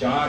4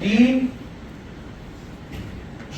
3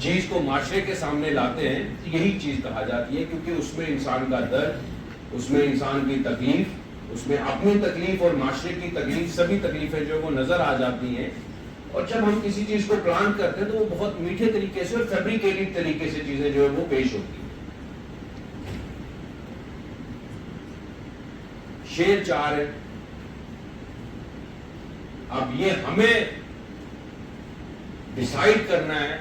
چیز کو معاشرے کے سامنے لاتے ہیں یہی چیز کہا جاتی ہے، کیونکہ اس میں انسان کا درد، اس میں انسان کی تکلیف، اس میں اپنی تکلیف اور معاشرے کی تکلیف، سبھی تکلیفیں جو وہ نظر آ جاتی ہیں. اور جب ہم کسی چیز کو پلان کرتے ہیں تو وہ بہت میٹھے طریقے سے اور فیبریکیٹڈ طریقے سے چیزیں جو ہے وہ پیش ہوتی ہیں. شیر 4 ہے. اب یہ ہمیں ڈیسائیڈ کرنا ہے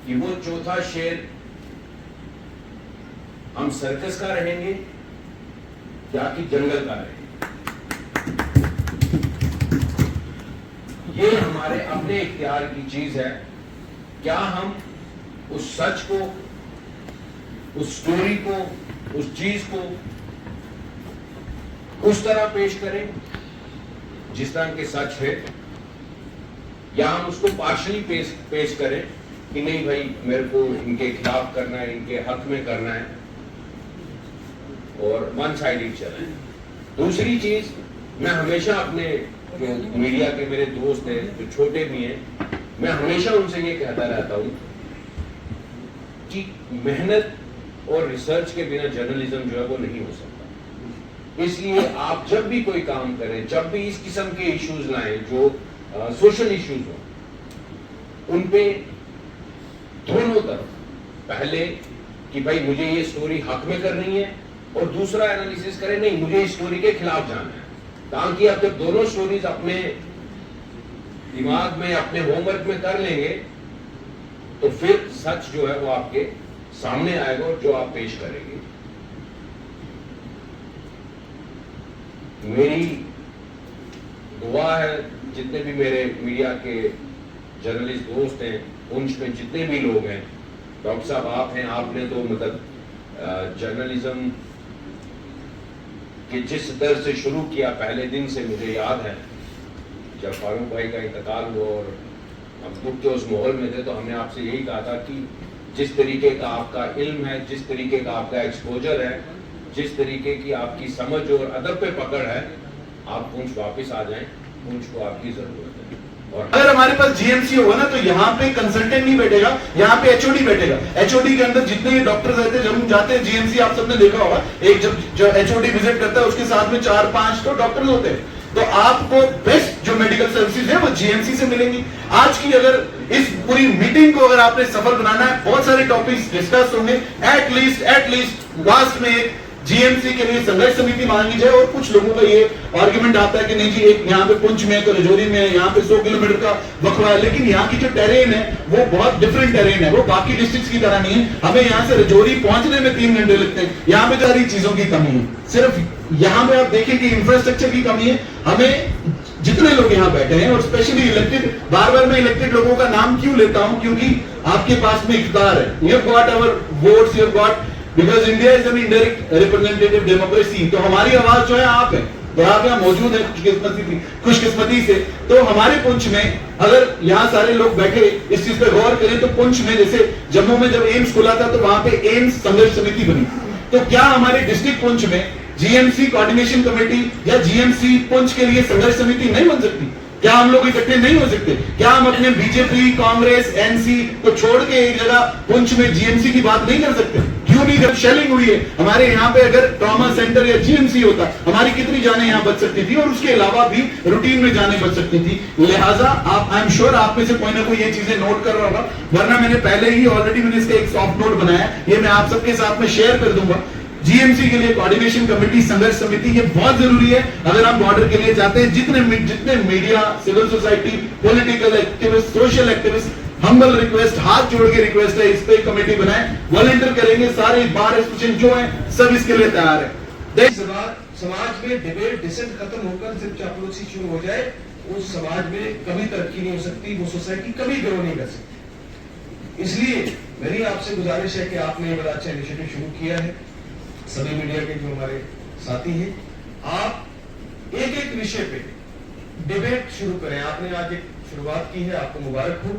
کہ وہ چوتھا شیر ہم سرکس کا رہیں گے یا کہ جنگل کا رہیں گے. یہ ہمارے اپنے اختیار کی چیز ہے. کیا ہم اس سچ کو، اس سٹوری کو، اس چیز کو اس طرح پیش کریں جس طرح کے سچ ہے، یا ہم اس کو پارشلی پیش کریں کہ نہیں بھائی میرے کو ان کے خلاف کرنا ہے، ان کے حق میں کرنا ہے، اور ون سائیڈڈ چلیں. دوسری چیز، میں ہمیشہ اپنے جو میڈیا کے میرے دوست ہیں جو چھوٹے بھی ہیں، میں ہمیشہ ان سے یہ کہتا رہتا ہوں کہ محنت اور ریسرچ کے بنا جرنلزم جو ہے وہ نہیں ہو سکتا. اس لیے آپ جب بھی کوئی کام کریں، جب بھی اس قسم کے ایشوز لائیں جو سوشل ایشوز ہوں، ان پہ دونوں طرف پہلے کہ بھائی مجھے یہ سٹوری حق میں کرنی ہے، اور دوسرا انالیسس کریں نہیں مجھے اس سٹوری کے خلاف جانا ہے. تاکہ آپ جب دونوں سٹوریز اپنے دماغ میں، اپنے ہوم ورک میں کر لیں گے تو پھر سچ جو ہے وہ آپ کے سامنے آئے گا اور جو آپ پیش کریں گے. میری دعا ہے جتنے بھی میرے میڈیا کے جرنلسٹ دوست ہیں، پنچ میں جتنے بھی لوگ ہیں، ڈاکٹر صاحب آپ ہیں، آپ نے تو مطلب جرنلزم کہ جس در سے شروع کیا پہلے دن سے مجھے یاد ہے جب فاروق بھائی کا انتقال ہوا اور ہم دکھ کے اس ماحول میں تھے، تو ہم نے آپ سے یہی کہا تھا کہ جس طریقے کا آپ کا علم ہے، جس طریقے کا آپ کا ایکسپوجر ہے، جس طریقے کی آپ کی سمجھ اور ادب پہ پکڑ ہے، آپ پونچھ واپس آ جائیں. پونچھ کو آپ کی ضرورت ہے. اور اگر ہمارے پاس جی ایم سی ہوگا نا تو یہاں پہ کنسلٹنٹ نہیں بیٹھے گا، یہاں پہ ایچ او ڈی بیٹھے گا. ایچ او ڈی کے اندر جتنے ڈاکٹر رہتے ہیں، جب ہم جاتے ہیں جی ایم سی، آپ سب نے دیکھا ہوگا ایک جب ایچ او ڈی وزٹ کرتا ہے اس کے ساتھ میں 4-5 تو ڈاکٹر ہوتے ہیں. تو آپ کو بیسٹ جو میڈیکل سروسز ہیں وہ جی ایم سی سے ملیں گی. آج کی اگر اس پوری میٹنگ کو اگر آپ نے سفل بنانا ہے، بہت سارے ٹاپکس ڈسکس ہوں گے. ایٹ لیسٹ لاسٹ میں ایک جی ایم سی کے لیے سنگھرش سمیتی مانگی جائے. اور کچھ لوگوں کا یہ آرگیومنٹ آتا ہے کہ نہیں جی ایک یہاں پہ پنچ میں تو رجوری میں یہاں پہ 100 کلومیٹر کا وقفہ ہے، لیکن یہاں کی جو ٹیرین ہے وہ بہت ڈفرینٹ ٹیرین ہے، وہ باقی ڈسٹرکٹس کی طرح نہیں ہے. ہمیں یہاں سے رجوری پہنچنے میں 3 گھنٹے لگتے ہیں. یہاں پہ ساری چیزوں کی کمی ہے. صرف یہاں پہ آپ دیکھیں کہ انفراسٹرکچر کی کمی ہے. ہمیں جتنے لوگ یہاں بیٹھے ہیں اور اسپیشلی الیکٹڈ، بار بار میں الیکٹڈ لوگوں کا نام کیوں لیتا ہوں؟ کیونکہ آپ کے پاس میں اقتدار ہے. You have got our votes, you have got because India is an indirect representative democracy. تو ہماری آواز جو ہے آپ ہے، اور آپ یہاں موجود ہیں خوش قسمتی سے. تو ہمارے پنچ میں اگر یہاں سارے لوگ بیٹھے اس چیز پہ غور کریں تو پنچ میں جیسے جموں میں جب ایمس کھلا تھا تو وہاں پہ ایمس سنگھرش سمیتی بنی. تو کیا ہمارے ڈسٹرکٹ پنچ میں G M C coordination committee یا جی ایم سی پنچ کے لیے سنگھرش سمیتی نہیں بن سکتی؟ کیا ہم لوگ اکٹھے نہیں ہو سکتے؟ کیا ہم اپنے بی جے پی، کانگریس، این سی کو چھوڑ کے ایک جگہ پنچ میں جی ایم سی کی بات نہیں کر سکتے؟ کیوں نہیں؟ جب شیلنگ ہوئی ہے ہمارے یہاں پہ، اگر ٹراما سینٹر یا جی ایم سی ہوتا ہماری کتنی جانیں یہاں بچ سکتی تھی، اور اس کے علاوہ بھی روٹین میں جانیں بچ سکتی تھی. لہٰذا آپ آئی ایم شیور آپ میں سے کوئی نہ کوئی یہ چیزیں نوٹ کر رہا ہوگا، ورنہ میں نے پہلے ہی آلریڈی میں نے اس کا ایک سافٹ نوٹ بنایا ہے، یہ میں آپ سب کے ساتھ میں شیئر کر دوں گا. جی ایم سی کے لیے کوآرڈینیشن کمیٹی، سنگھرش سمیتی، یہ بہت ضروری ہے اگر ہم بارڈر کے لیے چاہتے ہیں. جتنے media, civil society, political activist, social activist, humble request, ہاتھ جوڑ کے ریکویسٹ ہے اس پہ کمیٹی بنائیں. والنٹیئر کریں گے، سارے بار ایسوسیشن جو ہیں سب اس کے لیے تیار ہے. سماج میں ڈیبیٹ ڈسنٹ ختم ہو کر صرف چاپلوسی شروع ہو جائے، اس سماج میں کبھی ترقی نہیں ہو سکتی، وہ سوسائٹی کبھی گرو نہیں کر سکتی. اس لیے میری آپ سے گزارش ہے کہ آپ نے بڑا اچھا انیشیٹو شروع کیا ہے. سبھی میڈیا کے جو ہمارے ساتھی ہیں، آپ ایک ایک وشے پہ ڈیبیٹ شروع کریں. آپ نے آج ایک شروعات کی ہے، آپ کو مبارک ہو.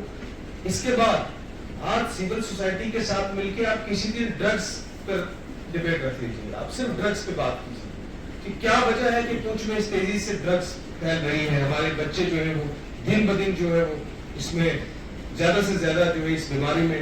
اس کے بعد آج سول سوسائٹی کے ساتھ مل کے آپ کسی دن ڈرگس پر ڈیبیٹ رکھ لیجیے. آپ صرف ڈرگس پہ بات کیجیے کہ کیا وجہ ہے کہ پنچ میں اس تیزی سے ڈرگس پھیل رہی ہیں. ہمارے بچے جو ہیں وہ دن بدن جو ہے وہ اس میں زیادہ سے زیادہ جو ہے اس بیماری میں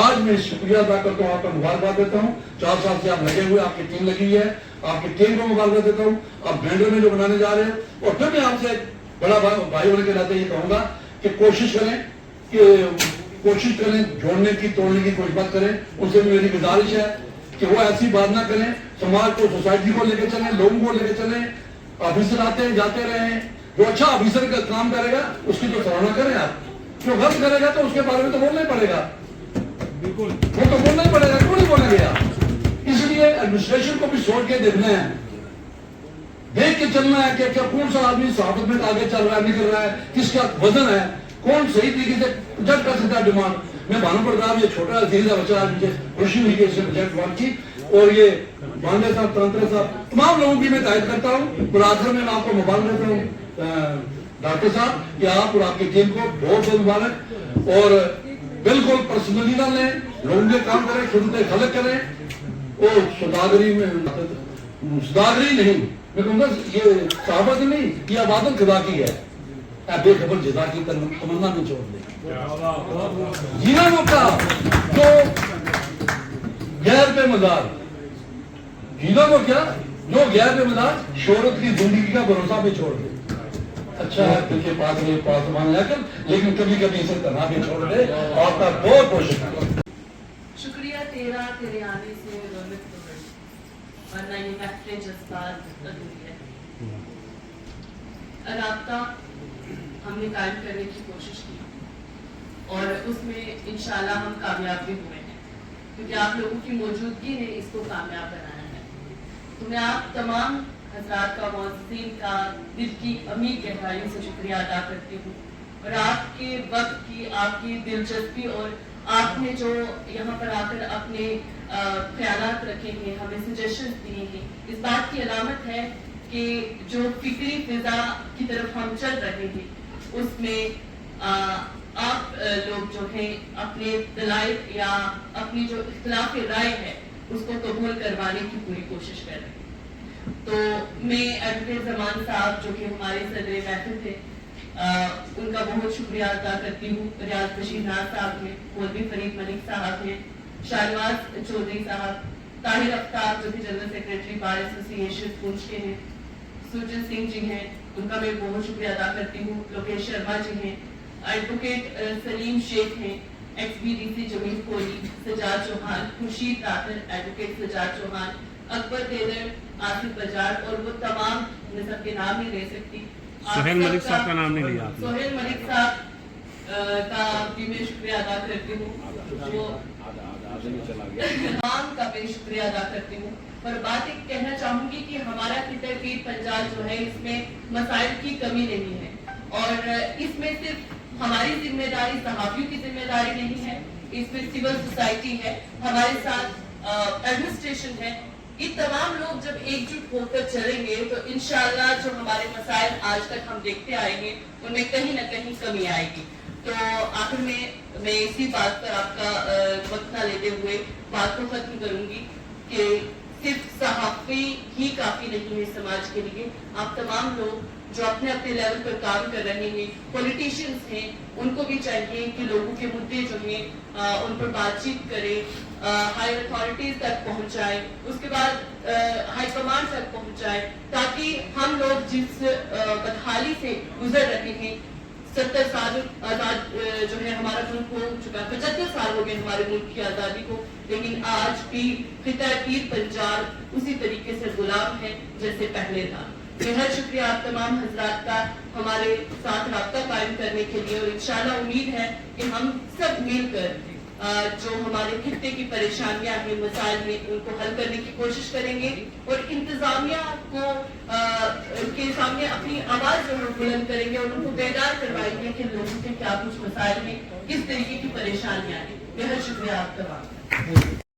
آج میں شکریہ ادا کرتا ہوں, آپ کا مبارکباد دیتا ہوں. 4 سال سے آپ لگے ہوئے, آپ کی ٹیم لگی ہے, آپ کی ٹیم کو مبارکباد دیتا ہوں. آپ بینڈر میں جو بنانے جا رہے ہیں, اور پھر میں آپ سے بڑا بھائی ہونے کے ناطے یہ کہوں گا کہ کوشش کریں جوڑنے کی, توڑنے کی کوئی بات کریں. ان سے بھی میری گزارش ہے کہ وہ ایسی بات نہ کریں. سماج کو, سوسائٹی کو لے کے چلیں, لوگوں کو لے کے چلیں. آفیسر آتے ہیں جاتے رہیں, جو اچھا آفیسر کا کام کرے گا اس کی تو سراہنا کریں آپ. جو غلط کرے گا تو اس کے بارے میں تو بولنا ہی پڑے گا, بالکل وہ تو بولنا ہی پڑے گا, کیوں نہیں بولیں گے آپ. اس لیے ایڈمنسٹریشن کو بھی سوچ کے دیکھنا ہے, دیکھ کے چلنا ہے کہ کون سا آدمی صحافت میں آگے چل رہا ہے, نکل رہا ہے, کس کا وزن ہے, کون صحیح طریقے سے جج کر سکتا ہے ڈیمانڈ. میں بھانو پرتاپ, یہ چھوٹا عزیزہ بچہ, آج مجھے خوشی ہوئی کہ اس نے پروجیکٹ ون کی, اور یہ باندے صاحب, تنترے صاحب, تمام لوگوں کی میں تائید کرتا ہوں. اور آخر میں آپ کو مبارک دیتا ہوں ڈاکٹر صاحب کہ آپ اور آپ کی ٹیم کو بہت بہت مبارک. اور بالکل پرسنلی نہ لیں, لوگوں کے کام کریں, خدمت خلق کریں. اور سوداگری نہیں, میں کہوں گا یہ صحابت نہیں, یہ عبادت خدا کی ہے. بے خبر جزا کی تمنا میں چھوڑ دیں. جینا موقع جو غیر پہ مدار, جینا کو کیا جو غیر پہ مدار شہرت کی زندگی کا بھروسہ پہ چھوڑ دے. اچھا ہے دل کے پاس میں پاسمان جا کر, لیکن کبھی کبھی اسے تنہا بھی چھوڑ دے. آپ کا بہت بہت شکریہ تیرا, تیرے آنے سے رونق تو بڑی, ورنہ یہ محفل جذبات ادھوری ہے. رابطہ ہم نے قائم کرنے کی کوشش کی اور اس میں انشاءاللہ ہم کامیاب بھی ہوئے ہیں, کیونکہ آپ لوگوں کی موجودگی نے اس کو کامیاب بنایا ہے. تو میں آپ تمام حضرات کا, معززین کا دل کی عمیق گہرائیوں سے شکریہ ادا کرتی ہوں. اور آپ کے وقت کی, آپ کی دلچسپی, اور آپ نے جو یہاں پر آ کر اپنے خیالات رکھے ہیں, ہمیں سجیشنز دیے ہیں, اس بات کی علامت ہے کہ جو فکری فضا کی طرف ہم چل رہے ہیں اس میں آپ لوگ جو ہیں اپنے دلائل یا اپنی جو اختلاف رائے ہے اس کو قبول کروانے کی پوری کوشش کر رہے ہیں. تو میں ایڈوکیٹ زمان صاحب جو کہ ہمارے صدر محفل تھے, ان کا بہت شکریہ ادا کرتی ہوں. ریاض بشیر ناز صاحب ہیں, مولوی فرید ملک صاحب ہیں, شاہنواز چودھری صاحب, طاہر افتاب جو کہ جنرل سیکریٹری بار ایسوسی ایشن پونچھ کے ہیں, سوجن سنگھ جی ہیں, ان کا میں بہت شکریہ ادا کرتی ہوں. لوکیش شرما جی ہیں, ایڈوکیٹ سلیم شیخ ہیں, ایکس بی ڈی سی جمیل کوہلی, سجاد چوہان, خورشید طاہر, ایڈوکیٹ سجاد چوہان, اکبر ٹیلر, آصف بجار, اور وہ تمام, میں سب کے نام نہیں لے سکتی. سہیل ملک صاحب کا نام نہیں لیا آپ نے. سہیل ملک صاحب کا بھی میں شکریہ ادا کرتی ہوں, جو تمام کا میں شکریہ ادا کرتی ہوں. اور بات ایک کہنا چاہوں گی کہ ہمارا خطہ پیر پنجاب جو ہے اس میں مسائل کی کمی نہیں ہے, اور اس میں صرف ہماری ذمہ داری, صحافیوں کی ذمہ داری نہیں ہے, اس میں سول سوسائٹی ہے, ہمارے ساتھ ایڈمنسٹریشن ہے. یہ تمام لوگ جب ایک جٹ ہو کر چلیں گے تو انشاءاللہ جو ہمارے مسائل آج تک ہم دیکھتے آئیں گے ان میں کہیں نہ کہیں کمی آئے گی. تو آخر میں اسی بات پر آپ کا وقت نہ لیتے ہوئے بات کو ختم کروں گی کہ صرف صحافی ہی کافی نہیں ہے سماج کے لیے. آپ تمام لوگ جو اپنے اپنے لیول پر کام کر رہے ہیں, پولیٹیشینز ہیں, ان کو بھی چاہیے کہ لوگوں کے مدعے جو ہیں ان پر بات چیت کریں, ہائر اتھارٹیز تک پہنچائیں, اس کے بعد ہائی کمانڈ تک پہنچائیں, تاکہ ہم لوگ جس بدحالی سے گزر رہے ہیں, 70 سال آزاد جو ہے ہمارا ملک ہو چکا, 75 سال ہو گئے ہمارے ملک کی آزادی کو, لیکن آج بھی خطہ پیر پنجاب اسی طریقے سے غلام ہے جیسے پہلے تھا. بہت شکریہ آپ تمام حضرات کا ہمارے ساتھ رابطہ قائم کرنے کے لیے, اور انشاءاللہ امید ہے کہ ہم سب مل کر جو ہمارے خطے کی پریشانیاں ہیں, مسائل ہیں, ان کو حل کرنے کی کوشش کریں گے, اور انتظامیہ کو کے سامنے اپنی آواز جو ہم بلند کریں گے اور ان کو بیدار کروائیں گے کہ لوگوں کے کیا کچھ مسائل ہیں, کس طریقے کی پریشانیاں ہیں. بہت شکریہ آپ تمام.